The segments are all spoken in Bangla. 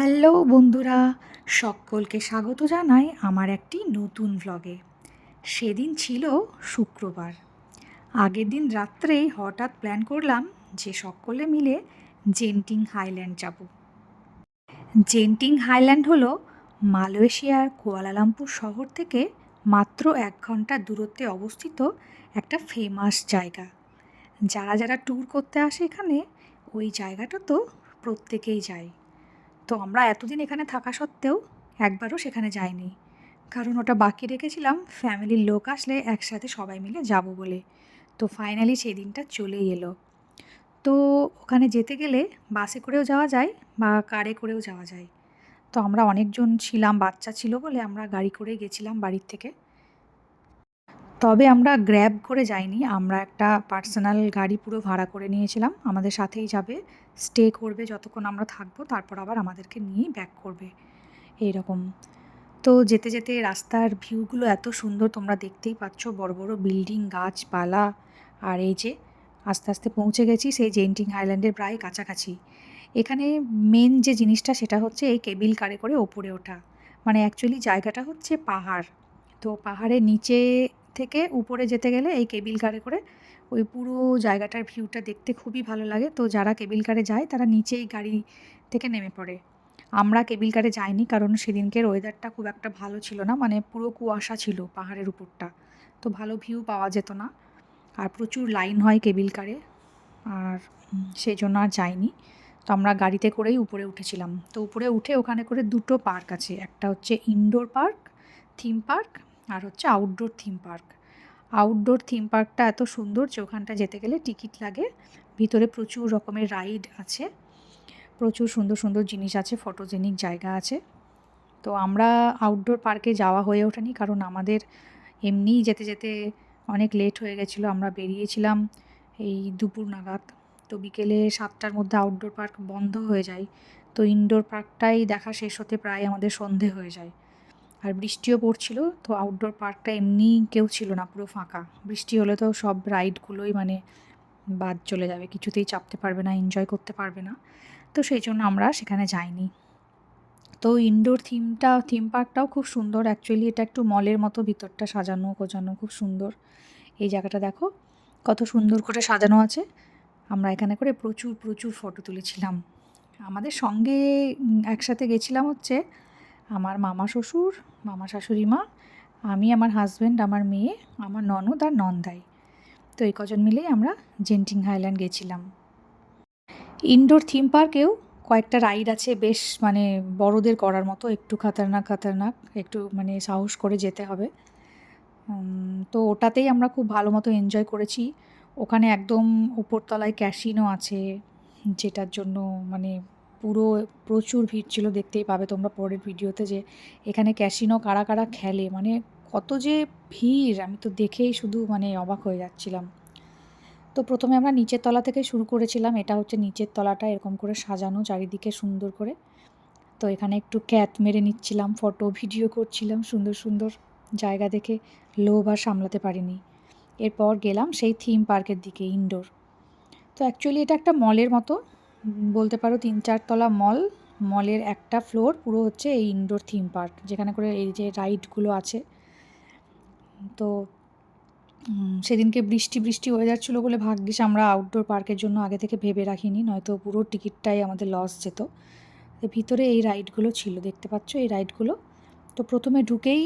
হ্যালো বন্ধুরা, সকলকে স্বাগত জানাই আমার একটি নতুন ভ্লগে। সেদিন ছিল শুক্রবার। আগের দিন রাত্রেই হঠাৎ প্ল্যান করলাম যে সকলে মিলে জেন্টিং হাইল্যান্ড যাব। জেন্টিং হাইল্যান্ড হলো মালয়েশিয়ার কুয়ালালামপুর শহর থেকে মাত্র 1 ঘন্টা দূরত্বে অবস্থিত একটা ফেমাস জায়গা। যারা যারা ট্যুর করতে আসে এখানে, ওই জায়গাটা তো প্রত্যেকেই যায়। তো আমরা এতদিন এখানে থাকা সত্ত্বেও একবারও সেখানে যাইনি, কারণ ওটা বাকি রেখেছিলাম ফ্যামিলির লোক আসলে একসাথে সবাই মিলে যাব বলে। তো ফাইনালি সেই দিনটা চলেই এলো। তো ওখানে যেতে গেলে বাসে করেও যাওয়া যায় বা কারে করেও যাওয়া যায়। তো আমরা অনেকজন ছিলাম, বাচ্চা ছিল বলে আমরা গাড়ি করে গেছিলাম বাড়ির থেকে। তবে আমরা গ্র্যাব করে যাইনি, আমরা একটা পার্সোনাল গাড়ি পুরো ভাড়া করে নিয়েছিলাম। আমাদের সাথেই যাবে, স্টে করবে যতক্ষণ আমরা থাকবো, তারপর আবার আমাদেরকে নিয়েই ব্যাক করবে, এইরকম। তো যেতে যেতে রাস্তার ভিউগুলো এত সুন্দর, তোমরা দেখতেই পাচ্ছ, বড় বড় বিল্ডিং, গাছপালা। আর এই যে আস্তে আস্তে পৌঁছে গেছি সেই জেন্টিং আইল্যান্ডের প্রায় কাছাকাছি। এখানে মেন যে জিনিসটা সেটা হচ্ছে এই কেবিল কারে করে ওপরে ওঠা। মানে অ্যাকচুয়ালি জায়গাটা হচ্ছে পাহাড়, তো পাহাড়ের নিচে থেকে উপরে যেতে গেলে এই কেবিল কারে করে ওই পুরো জায়গাটার ভিউটা দেখতে খুবই ভালো লাগে। তো যারা কেবিল কারে যায় তারা নিচেই গাড়ি থেকে নেমে পড়ে। আমরা কেবিল কারে যাইনি, কারণ সেদিনকের ওয়েদারটা খুব একটা ভালো ছিল না, মানে পুরো কুয়াশা ছিল পাহাড়ের উপরটা, তো ভালো ভিউ পাওয়া যেত না। আর প্রচুর লাইন হয় কেবিল কারে, আর সেই জন্য আর যাইনি। তো আমরা গাড়িতে করেই উপরে উঠেছিলাম। তো উপরে উঠে ওখানে করে দুটো পার্ক আছে, একটা হচ্ছে ইনডোর পার্ক, থিম পার্ক, আর হচ্ছে outdoor theme park. Outdoor theme পার্কটা এত সুন্দর যে ওখানটা যেতে গেলে টিকিট লাগে। ভিতরে প্রচুর রকমের রাইড আছে, প্রচুর সুন্দর সুন্দর জিনিস আছে, ফটোজেনিক জায়গা আছে। তো আমরা আউটডোর পার্কে যাওয়া হয়ে ওঠেনি, কারণ আমাদের এমনিই যেতে যেতে অনেক লেট হয়ে গেছিলো। আমরা বেরিয়েছিলাম এই দুপুর নাগাদ। তো বিকেলে 7টার মধ্যে আউটডোর পার্ক বন্ধ হয়ে যায়। তো ইনডোর পার্কটাই দেখা শেষ হতে প্রায় আমাদের সন্ধে হয়ে যায়। আর বৃষ্টিও পড়ছিল, তো আউটডোর পার্কটা এমনি কেউ ছিল না, পুরো ফাঁকা। বৃষ্টি হলে তো সব রাইডগুলোই মানে বাদ চলে যাবে, কিছুতেই চাপতে পারবে না, এনজয় করতে পারবে না। তো সেই জন্য আমরা সেখানে যাইনি। তো ইনডোর থিম পার্কটাও খুব সুন্দর। অ্যাকচুয়ালি এটা একটু মলের মতো, ভিতরটা সাজানো গোছানো খুব সুন্দর। এই জায়গাটা দেখো কত সুন্দর করে সাজানো আছে। আমরা এখানে করে প্রচুর প্রচুর ফটো তুলেছিলাম। আমাদের সঙ্গে একসাথে গেছিলাম হচ্ছে আমার মামা শ্বশুর, মামা শাশুড়ি মা, আমি, আমার হাজব্যান্ড, আমার মেয়ে, আমার ননদ আর নন্দাই। তো এই কজন মিলেই আমরা জেন্টিং হাইল্যান্ড গেছিলাম। ইনডোর থিম পার্কেও কয়েকটা রাইড আছে, বেশ মানে বড়দের করার মতো, একটু খাতারনাক, একটু মানে সাহস করে যেতে হবে। তো ওটাতেই আমরা খুব ভালো মতো এনজয় করেছি। ওখানে একদম উপরতলায় ক্যাসিনো আছে, যেটার জন্য মানে পুরো প্রচুর ভিড় ছিল। দেখতেই পাবে তোমরা পরের ভিডিওতে যে এখানে ক্যাসিনো কারা কারা খেলে, মানে কত যে ভিড়, আমি তো দেখেই শুধু মানে অবাক হয়ে যাচ্ছিলাম। তো প্রথমে আমরা নিচের তলা থেকে শুরু করেছিলাম। এটা হচ্ছে নিচের তলাটা এরকম করে সাজানো চারিদিকে সুন্দর করে। তো এখানে একটু ক্যাত মেরে নিচ্ছিলাম, ফটো ভিডিও করছিলাম, সুন্দর সুন্দর জায়গা দেখে লোভ আর সামলাতে পারিনি। এরপর গেলাম সেই থিম পার্কের দিকে, ইনডোর। তো অ্যাকচুয়ালি এটা একটা মলের মতো, বলতে পারো 3-4 তলা মল। মলের একটা ফ্লোর পুরো হচ্ছে এই ইনডোর থিম পার্ক, যেখানে করে এই যে রাইডগুলো আছে। তো সেদিনকে বৃষ্টি ওয়েদার ছিল বলে ভাগ্যিস আমরা আউটডোর পার্কের জন্য আগে থেকে ভেবে রাখিনি, নয়তো পুরো টিকিটটাই আমাদের লস যেত। তো ভিতরে এই রাইডগুলো ছিল, দেখতে পাচ্ছ এই রাইডগুলো। তো প্রথমে ঢুকেই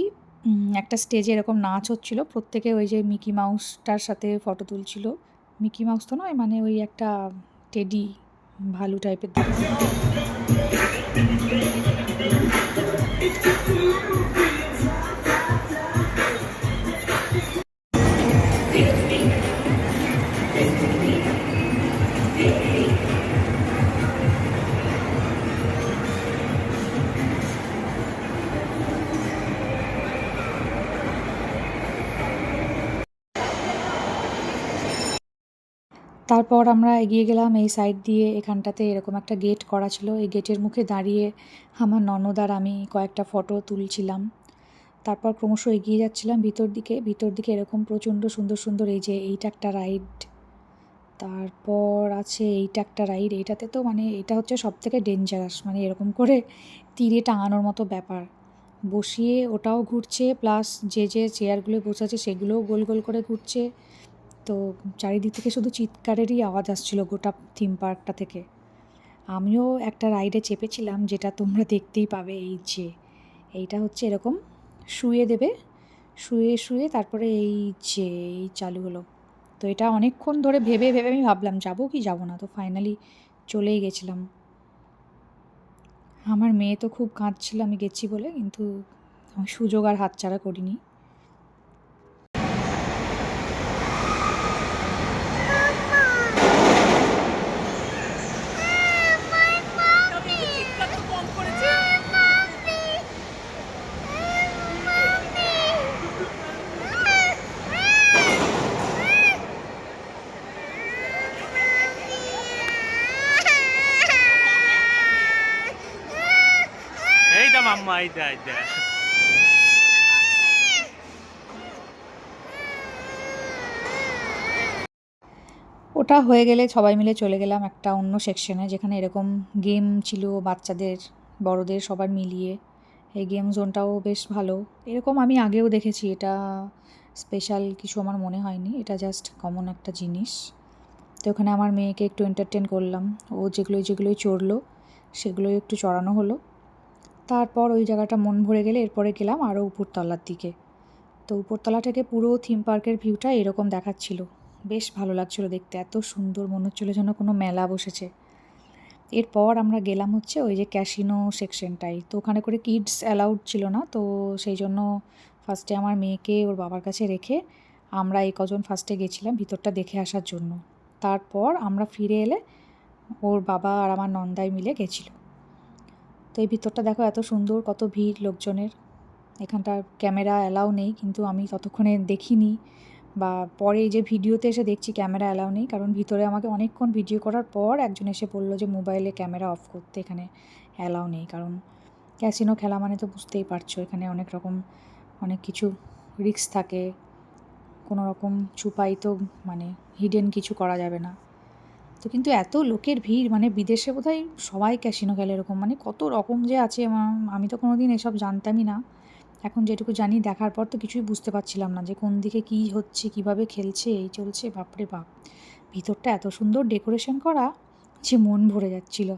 একটা স্টেজে এরকম নাচ হচ্ছিল, প্রত্যেকে ওই যে মিকি মাউসটার সাথে ফটো তুলছিল। মিকি মাউস তো নয়, মানে ওই একটা টেডি ভালু টাইপের দেখতে। তারপর আমরা এগিয়ে গেলাম এই সাইড দিয়ে। এখানটাতে এরকম একটা গেট করা ছিল, এই গেটের মুখে দাঁড়িয়ে আমার ননদ আর আমি কয়েকটা ফটো তুলছিলাম। তারপর ক্রমশ এগিয়ে যাচ্ছিলাম ভিতর দিকে এরকম প্রচণ্ড সুন্দর সুন্দর, এই যে এইটা একটা রাইড, তারপর আছে এইটা একটা রাইড, এইটাতে তো মানে এটা হচ্ছে সবথেকে ডেঞ্জারাস, মানে এরকম করে তীরে টাঙানোর মতো ব্যাপার, বসিয়ে ওটাও ঘুরছে, প্লাস যে চেয়ারগুলোয় বসে আছে সেগুলোও গোল গোল করে ঘুরছে। তো চারিদিক থেকে শুধু চিৎকারেরই আওয়াজ আসছিল গোটা থিম পার্কটা থেকে। আমিও একটা রাইডে চেপেছিলাম, যেটা তোমরা দেখতেই পাবে। এইটা হচ্ছে এরকম শুয়ে দেবে, শুয়ে শুয়ে তারপরে এই চালু হলো। তো এটা অনেকক্ষণ ধরে ভেবে ভেবে আমি ভাবলাম যাবো কি যাবো না, তো ফাইনালি চলেই গেছিলাম। আমার মেয়ে তো খুব কাঁদছিল আমি গেছি বলে, কিন্তু আমি সুযোগ আর হাতছাড়া করিনি। এই দা মাম্মা, এই দা। ওটা হয়ে গেলে সবাই মিলে চলে গেলাম একটা অন্য সেকশনে, যেখানে এরকম গেম ছিল বাচ্চাদের বড়দের সবার মিলিয়ে। এই গেম জোনটাও বেশ ভালো। এরকম আমি আগেও দেখেছি, এটা স্পেশাল কিছু আমার মনে হয়নি, এটা জাস্ট কমন একটা জিনিস। তো ওখানে আমার মেয়েকে একটু এন্টারটেন করলাম, ও যেগুলোই চড়লো সেগুলোই একটু চড়ানো হলো। তারপর ওই জায়গাটা মন ভরে গেলে এরপরে গেলাম আরও উপরতলার দিকে। তো উপরতলা থেকে পুরো থিম পার্কের ভিউটা এরকম দেখাচ্ছিল, বেশ ভালো লাগছিল দেখতে, এত সুন্দর মনে হচ্ছিলো যেন কোনো মেলা বসেছে। এরপর আমরা গেলাম হচ্ছে ওই যে ক্যাসিনো সেকশনটাই, তো ওখানে করে কিডস অ্যালাউড ছিল না, তো সেই জন্য ফার্স্টে আমার মেয়েকে ওর বাবার কাছে রেখে আমরা এই কজন ফার্স্টে গেছিলাম ভিতরটা দেখে আসার জন্য। তারপর আমরা ফিরে এলে ওর বাবা আর আমার নন্দাই মিলে গেছিলো। তো এই ভিতরটা দেখো এত সুন্দর, কত ভিড় লোকজনের। এখানটার ক্যামেরা অ্যালাউ নেই, কিন্তু আমি ততক্ষণে দেখিনি, বা পরে এই যে ভিডিওতে এসে দেখছি ক্যামেরা অ্যালাউ নেই, কারণ ভিতরে আমাকে অনেকক্ষণ ভিডিও করার পর একজন এসে বললো যে মোবাইলে ক্যামেরা অফ করতে, এখানে অ্যালাউ নেই। কারণ ক্যাসিনো খেলা মানে তো বুঝতেই পারছো, এখানে অনেক কিছু রিস্ক থাকে, কোনো রকম ছুপাই তো মানে হিডেন কিছু করা যাবে না। তো কিন্তু এত লোকের ভিড়, মানে বিদেশে বোধহয় সবাই ক্যাসিনো খেলে এরকম, মানে কত রকম যে আছে, আমি তো কোনো দিন এসব জানতামই না। এখন যেটুকু জানি, দেখার পর তো কিছুই বুঝতে পারছিলাম না যে কোন দিকে কী হচ্ছে, কীভাবে খেলছে, এই চলছে, বাপরে বাপ। ভিতরটা এত সুন্দর ডেকোরেশন করা যে মন ভরে যাচ্ছিল।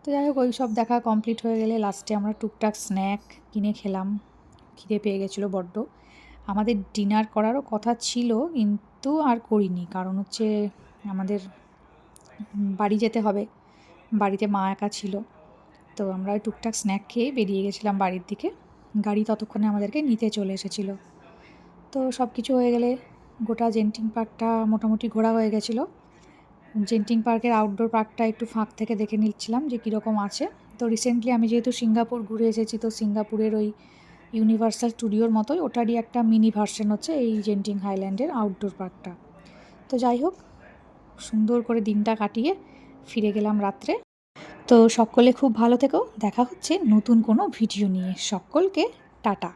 তো যাই হোক, ওই সব দেখা কমপ্লিট হয়ে গেলে লাস্টে আমরা টুকটাক স্ন্যাক কিনে খেলাম, খিদে পেয়ে গেছিলো বড্ড। আমাদের ডিনার করারও কথা ছিল, কিন্তু আর করিনি, কারণ হচ্ছে আমাদের বাড়ি যেতে হবে, বাড়িতে মা একা ছিল। তো আমরা টুকটাক স্ন্যাক খেয়ে বেরিয়ে গেছিলাম বাড়ির দিকে। গাড়ি ততক্ষণে আমাদেরকে নিতে চলে এসেছিলো। তো সব কিছু হয়ে গেলে গোটা জেন্টিং পার্কটা মোটামুটি ঘোরা হয়ে গেছিলো। জেন্টিং পার্কের আউটডোর পার্কটা একটু ফাঁক থেকে দেখে নিচ্ছিলাম যে কীরকম আছে। তো রিসেন্টলি আমি যেহেতু সিঙ্গাপুর ঘুরে এসেছি, তো সিঙ্গাপুরের ওই ইউনিভার্সাল স্টুডিওর মতোই ওটারই একটা মিনি ভার্সন হচ্ছে এই জেন্টিং হাইল্যান্ডের আউটডোর পার্কটা। তো যাই হোক, সুন্দর করে দিনটা কাটিয়ে ফিরে গেলাম রাত্রে। তো সকলে খুব ভালো থেকো, দেখা হচ্ছে নতুন কোনো ভিডিও নিয়ে। সকলকে টাটা।